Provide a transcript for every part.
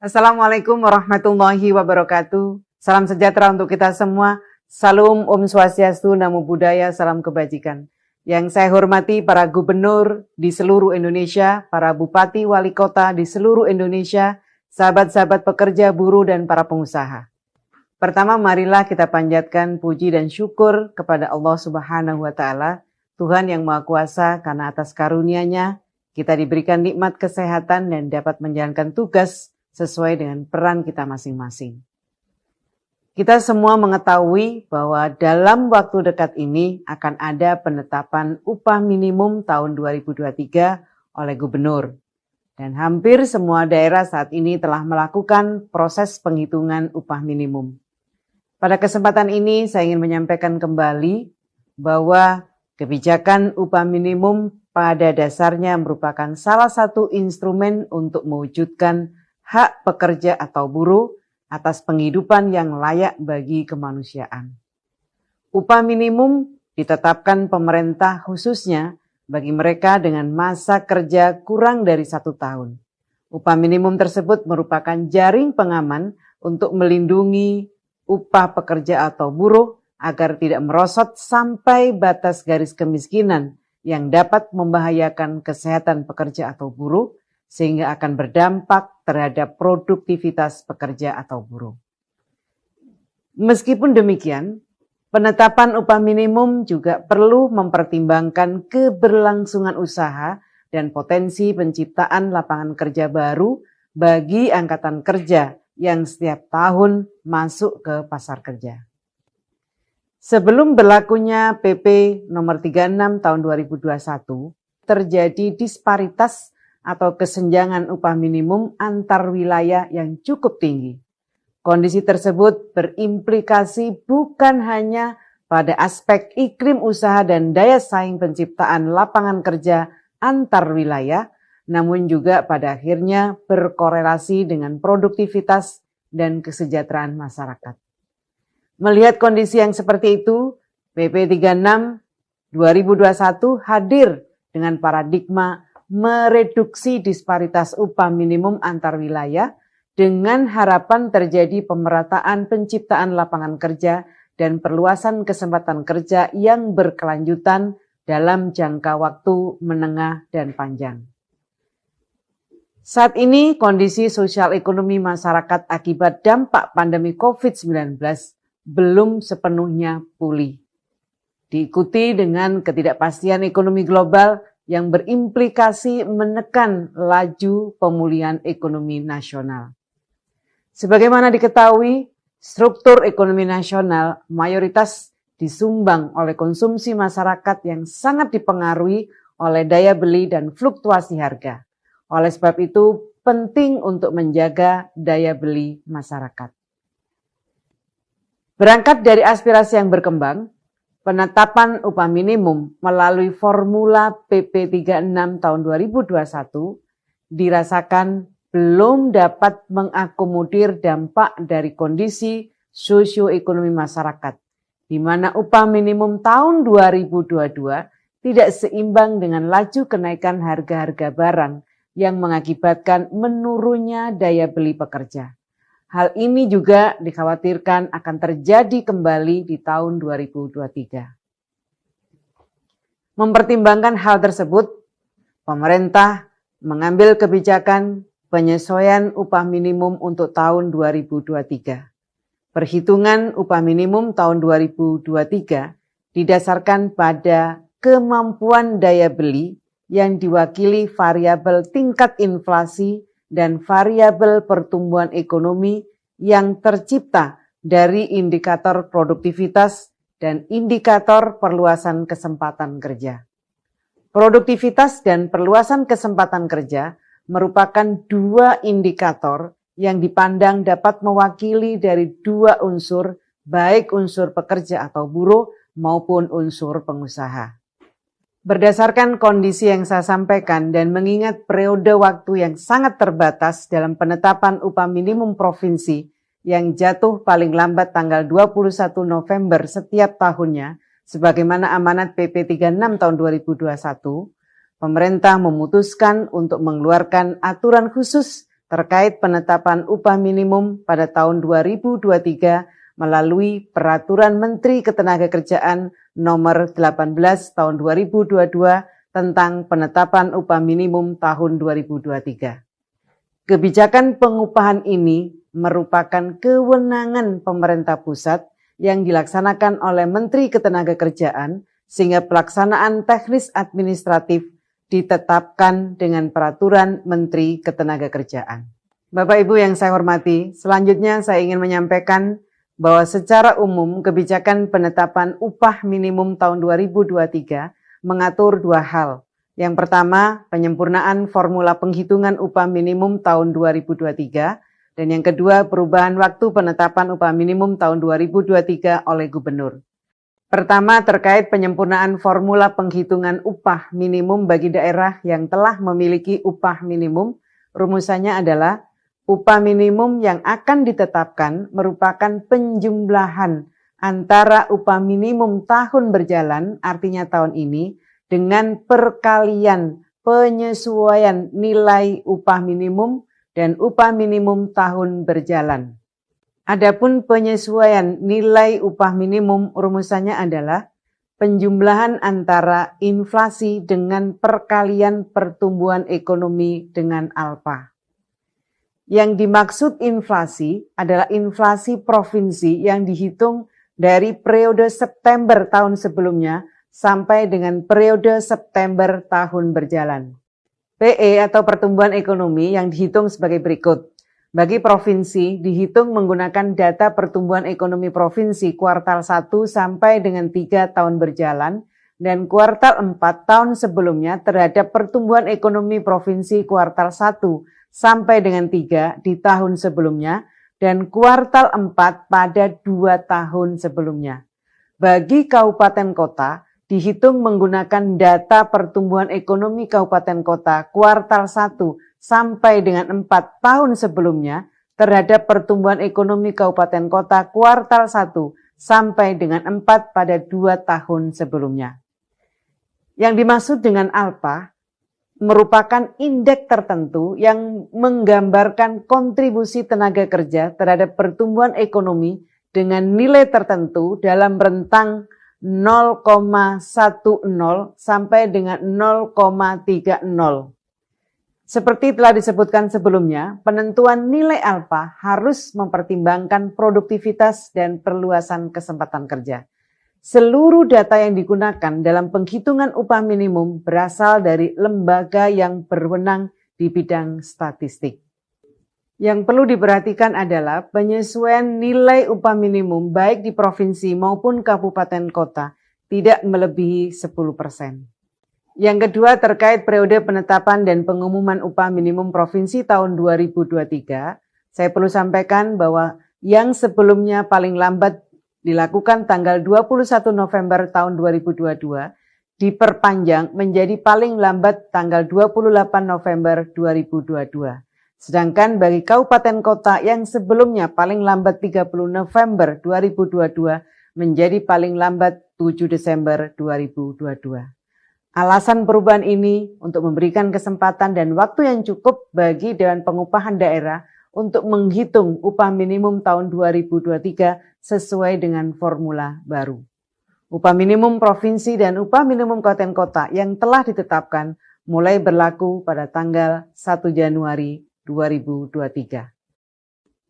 Assalamualaikum warahmatullahi wabarakatuh. Salam sejahtera untuk kita semua. Salam Om Swastiastu, Namo Buddhaya, salam kebajikan. Yang saya hormati para gubernur di seluruh Indonesia, para bupati, wali kota di seluruh Indonesia, sahabat-sahabat pekerja, buruh, dan para pengusaha. Pertama, marilah kita panjatkan puji dan syukur kepada Allah Subhanahu wa Ta'ala, Tuhan yang Maha Kuasa, karena atas karunia-Nya kita diberikan nikmat kesehatan dan dapat menjalankan tugas sesuai dengan peran kita masing-masing. Kita semua mengetahui bahwa dalam waktu dekat ini akan ada penetapan upah minimum tahun 2023 oleh gubernur. Dan hampir semua daerah saat ini telah melakukan proses penghitungan upah minimum. Pada kesempatan ini saya ingin menyampaikan kembali bahwa kebijakan upah minimum pada dasarnya merupakan salah satu instrumen untuk mewujudkan hak pekerja atau buruh atas penghidupan yang layak bagi kemanusiaan. Upah minimum ditetapkan pemerintah khususnya bagi mereka dengan masa kerja kurang dari 1 tahun. Upah minimum tersebut merupakan jaring pengaman untuk melindungi upah pekerja atau buruh agar tidak merosot sampai batas garis kemiskinan yang dapat membahayakan kesehatan pekerja atau buruh, sehingga akan berdampak terhadap produktivitas pekerja atau buruh. Meskipun demikian, penetapan upah minimum juga perlu mempertimbangkan keberlangsungan usaha dan potensi penciptaan lapangan kerja baru bagi angkatan kerja yang setiap tahun masuk ke pasar kerja. Sebelum berlakunya PP nomor 36 tahun 2021, terjadi disparitas atau kesenjangan upah minimum antar wilayah yang cukup tinggi. Kondisi tersebut berimplikasi bukan hanya pada aspek iklim usaha dan daya saing penciptaan lapangan kerja antar wilayah, namun juga pada akhirnya berkorelasi dengan produktivitas dan kesejahteraan masyarakat. Melihat kondisi yang seperti itu, PP 36 2021 hadir dengan paradigma mereduksi disparitas upah minimum antar wilayah dengan harapan terjadi pemerataan penciptaan lapangan kerja dan perluasan kesempatan kerja yang berkelanjutan dalam jangka waktu menengah dan panjang. Saat ini kondisi sosial ekonomi masyarakat akibat dampak pandemi COVID-19 belum sepenuhnya pulih. Diikuti dengan ketidakpastian ekonomi global yang berimplikasi menekan laju pemulihan ekonomi nasional. Sebagaimana diketahui, struktur ekonomi nasional mayoritas disumbang oleh konsumsi masyarakat yang sangat dipengaruhi oleh daya beli dan fluktuasi harga. Oleh sebab itu, penting untuk menjaga daya beli masyarakat. Berangkat dari aspirasi yang berkembang, penetapan upah minimum melalui formula PP 36 tahun 2021 dirasakan belum dapat mengakomodir dampak dari kondisi sosioekonomi masyarakat, di mana upah minimum tahun 2022 tidak seimbang dengan laju kenaikan harga-harga barang yang mengakibatkan menurunnya daya beli pekerja. Hal ini juga dikhawatirkan akan terjadi kembali di tahun 2023. Mempertimbangkan hal tersebut, pemerintah mengambil kebijakan penyesuaian upah minimum untuk tahun 2023. Perhitungan upah minimum tahun 2023 didasarkan pada kemampuan daya beli yang diwakili variabel tingkat inflasi dan variabel pertumbuhan ekonomi yang tercipta dari indikator produktivitas dan indikator perluasan kesempatan kerja. Produktivitas dan perluasan kesempatan kerja merupakan 2 indikator yang dipandang dapat mewakili dari 2 unsur, baik unsur pekerja atau buruh maupun unsur pengusaha. Berdasarkan kondisi yang saya sampaikan dan mengingat periode waktu yang sangat terbatas dalam penetapan upah minimum provinsi yang jatuh paling lambat tanggal 21 November setiap tahunnya, sebagaimana amanat PP 36 tahun 2021, pemerintah memutuskan untuk mengeluarkan aturan khusus terkait penetapan upah minimum pada tahun 2023 melalui Peraturan Menteri Ketenagakerjaan Nomor 18 Tahun 2022 tentang penetapan upah minimum tahun 2023. Kebijakan pengupahan ini merupakan kewenangan pemerintah pusat yang dilaksanakan oleh Menteri Ketenagakerjaan sehingga pelaksanaan teknis administratif ditetapkan dengan Peraturan Menteri Ketenagakerjaan. Bapak Ibu yang saya hormati, selanjutnya saya ingin menyampaikan bahwa secara umum kebijakan penetapan upah minimum tahun 2023 mengatur dua hal. Yang pertama, penyempurnaan formula penghitungan upah minimum tahun 2023, dan yang kedua, perubahan waktu penetapan upah minimum tahun 2023 oleh Gubernur. Pertama, terkait penyempurnaan formula penghitungan upah minimum bagi daerah yang telah memiliki upah minimum, rumusannya adalah upah minimum yang akan ditetapkan merupakan penjumlahan antara upah minimum tahun berjalan, artinya tahun ini, dengan perkalian penyesuaian nilai upah minimum dan upah minimum tahun berjalan. Adapun penyesuaian nilai upah minimum rumusannya adalah penjumlahan antara inflasi dengan perkalian pertumbuhan ekonomi dengan alfa. Yang dimaksud inflasi adalah inflasi provinsi yang dihitung dari periode September tahun sebelumnya sampai dengan periode September tahun berjalan. PE atau pertumbuhan ekonomi yang dihitung sebagai berikut. Bagi provinsi, dihitung menggunakan data pertumbuhan ekonomi provinsi kuartal 1 sampai dengan 3 tahun berjalan dan kuartal 4 tahun sebelumnya terhadap pertumbuhan ekonomi provinsi kuartal 1 sampai dengan 3 di tahun sebelumnya dan kuartal 4 pada 2 tahun sebelumnya. Bagi kabupaten kota, dihitung menggunakan data pertumbuhan ekonomi kabupaten kota kuartal 1 sampai dengan 4 tahun sebelumnya terhadap pertumbuhan ekonomi kabupaten kota kuartal 1 sampai dengan 4 pada 2 tahun sebelumnya. Yang dimaksud dengan alfa merupakan indeks tertentu yang menggambarkan kontribusi tenaga kerja terhadap pertumbuhan ekonomi dengan nilai tertentu dalam rentang 0,10 sampai dengan 0,30. Seperti telah disebutkan sebelumnya, penentuan nilai alfa harus mempertimbangkan produktivitas dan perluasan kesempatan kerja. Seluruh data yang digunakan dalam penghitungan upah minimum berasal dari lembaga yang berwenang di bidang statistik. Yang perlu diperhatikan adalah penyesuaian nilai upah minimum baik di provinsi maupun kabupaten kota tidak melebihi 10%. Yang kedua terkait periode penetapan dan pengumuman upah minimum provinsi tahun 2023, saya perlu sampaikan bahwa yang sebelumnya paling lambat dilakukan tanggal 21 November tahun 2022 diperpanjang menjadi paling lambat tanggal 28 November 2022. Sedangkan bagi kabupaten kota yang sebelumnya paling lambat 30 November 2022 menjadi paling lambat 7 Desember 2022. Alasan perubahan ini untuk memberikan kesempatan dan waktu yang cukup bagi Dewan Pengupahan Daerah untuk menghitung upah minimum tahun 2023 sesuai dengan formula baru. Upah minimum provinsi dan upah minimum kabupaten kota yang telah ditetapkan mulai berlaku pada tanggal 1 Januari 2023.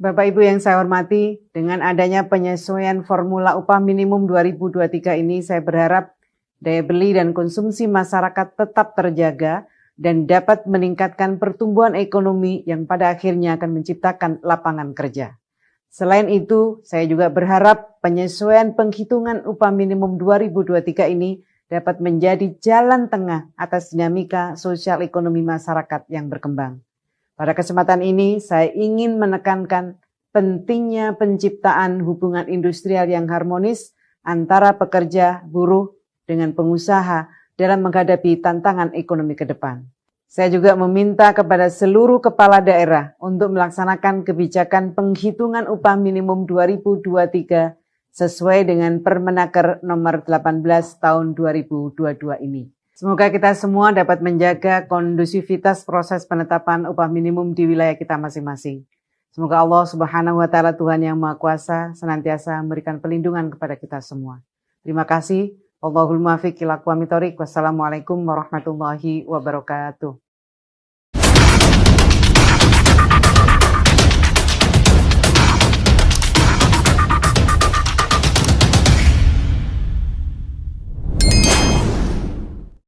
Bapak Ibu yang saya hormati, dengan adanya penyesuaian formula upah minimum 2023 ini saya berharap daya beli dan konsumsi masyarakat tetap terjaga dan dapat meningkatkan pertumbuhan ekonomi yang pada akhirnya akan menciptakan lapangan kerja. Selain itu, saya juga berharap penyesuaian penghitungan upah minimum 2023 ini dapat menjadi jalan tengah atas dinamika sosial ekonomi masyarakat yang berkembang. Pada kesempatan ini, saya ingin menekankan pentingnya penciptaan hubungan industrial yang harmonis antara pekerja, buruh, dengan pengusaha dalam menghadapi tantangan ekonomi ke depan. Saya juga meminta kepada seluruh kepala daerah untuk melaksanakan kebijakan penghitungan upah minimum 2023 sesuai dengan Permenaker nomor 18 tahun 2022 ini. Semoga kita semua dapat menjaga kondusivitas proses penetapan upah minimum di wilayah kita masing-masing. Semoga Allah Subhanahu wa Ta'ala, Tuhan yang Maha Kuasa, senantiasa memberikan perlindungan kepada kita semua. Terima kasih. Allahul muwaffiq ila aqwamit thoriq. Wassalamualaikum warahmatullahi wabarakatuh.